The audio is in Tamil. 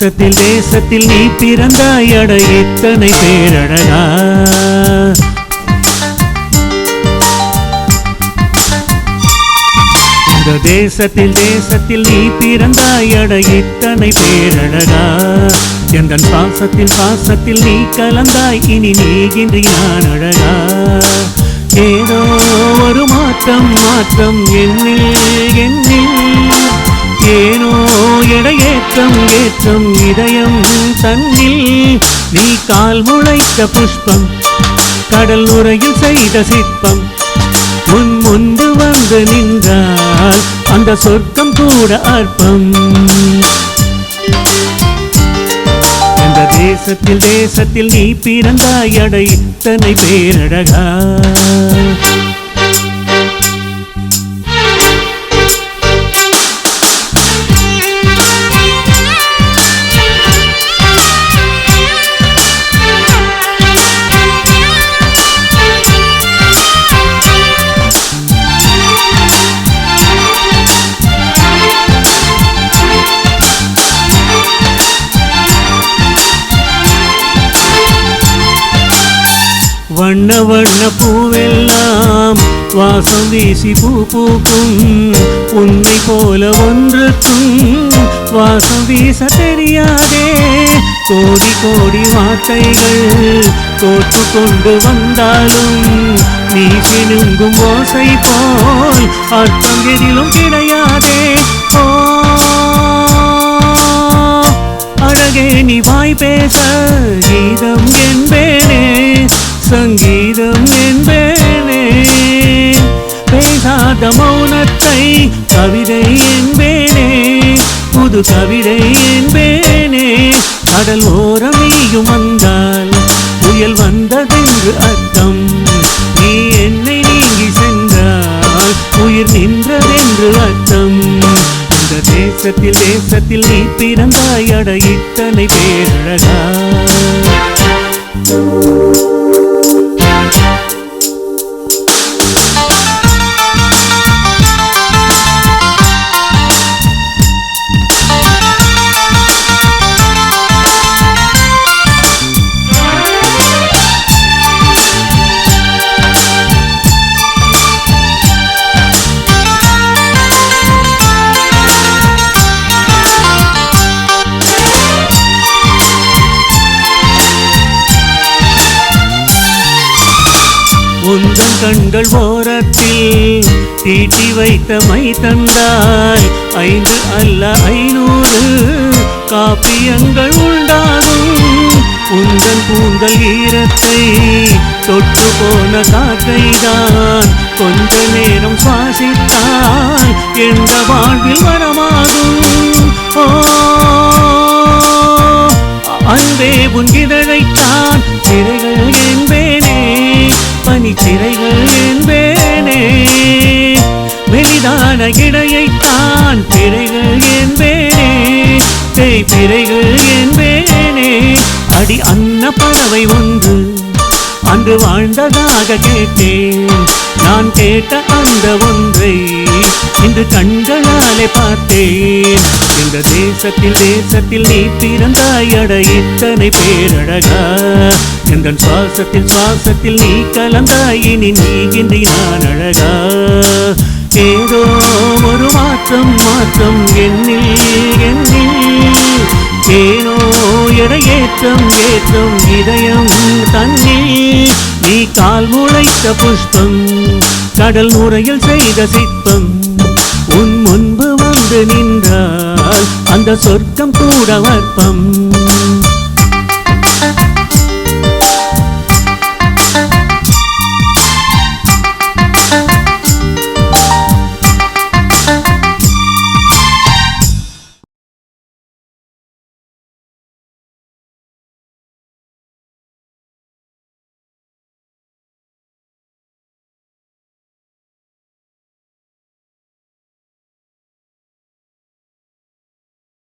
தேசத்தில் தேசத்தில் நீ பிறந்தாய் அட இத்தனை பேரழகா இந்த தேசத்தில் தேசத்தில் நீ பிறந்தாய் அட இத்தனை பேரழகா எந்தன் பாசத்தில் பாசத்தில் நீ கலந்தாய் இனி நீகின்றி நான் அழகா ஏதோ ஒரு மாற்றம் மாற்றம் என்னில் ஏனோ எடையேற்றம் ஏற்றம் இதயம் தன்னில் நீ கால் முளைத்த புஷ்பம் கடல் உரையில் செய்த சிற்பம் முன்பு வந்து நின்றால் அந்த சொர்க்கம் கூட அற்பம் இந்த தேசத்தில் தேசத்தில் நீ பிறந்தாய் அட இத்தனை பேரழகா வண்ண வண்ண பூவெல்லாம் வாசம் வீசி பூ பூக்கும் உன்னை போல ஒன்றுக்கும் வாசம் வீச தெரியாதே கோடி கோடி வார்த்தைகள் கோட்டு கொண்டு வந்தாலும் நீ சினுங்கும் ஓசை போல் அர்த்தம் எதிலும் கிடையாதே ஓ அழகே நீ வாய் பேச கீதம் என்பேனே சங்கீதம் என்பேனே பேசாத மௌனத்தை கவிதை என்பேனே புது கவிதை என்பேனே கடல் ஓரம் நீயும் வந்தால் புயல் வந்ததென்று அர்த்தம் நீ என்னை நீங்கி சென்றால் உயிர் நின்றதென்று அர்த்தம் இந்த தேசத்தில் தேசத்தில் நீ பிறந்தாய் அட இத்தனை பேரழகா உந்தன் கண்கள் ஓரத்தில் தீட்டி வைத்த மை தந்தால் 5 அல்ல 500 காப்பியங்கள் உண்டாகும் உந்தன் கூந்தல் ஈரத்தை தொட்டு போன காற்றை தான் கொஞ்ச நேரம் சுவாசித்தால் எந்த வாழ்வில் வரமாகும் ஓ அன்பே உன் இதழைத்தான் சிறைகள் என்பேனே பனிச்சிறைகள் என்பேனே மெலிதான இடையைத்தான் பிறைகள் என்பேனே தேய்பிறைகள் என்பேனே அடி அன்ன பறவை ஒன்று அன்று வாழ்ந்ததாக கேட்டேன் நான் கேட்ட அந்த ஒன்றை இன்று கண்களாலே பார்த்தேன் இந்த தேசத்தில் தேசத்தில் நீ பிறந்தாய் அட இத்தனை பேரழகா எந்தன் சுவாசத்தில் சுவாசத்தில் நீ கலந்தாய் இனி நீகின்றி நான் அழகா ஏதோ ஒரு மாற்றம் மாற்றம் என்னில் ஏனோ எடையேற்றம் ஏற்றம் இதயம் தன்னில் நீ கால் முளைத்த புஷ்பம் கடல் நுரையில் செய்த சிற்பம் உன் முன்பு வந்து நின்றால் அந்த சொர்க்கம் கூட அற்பம்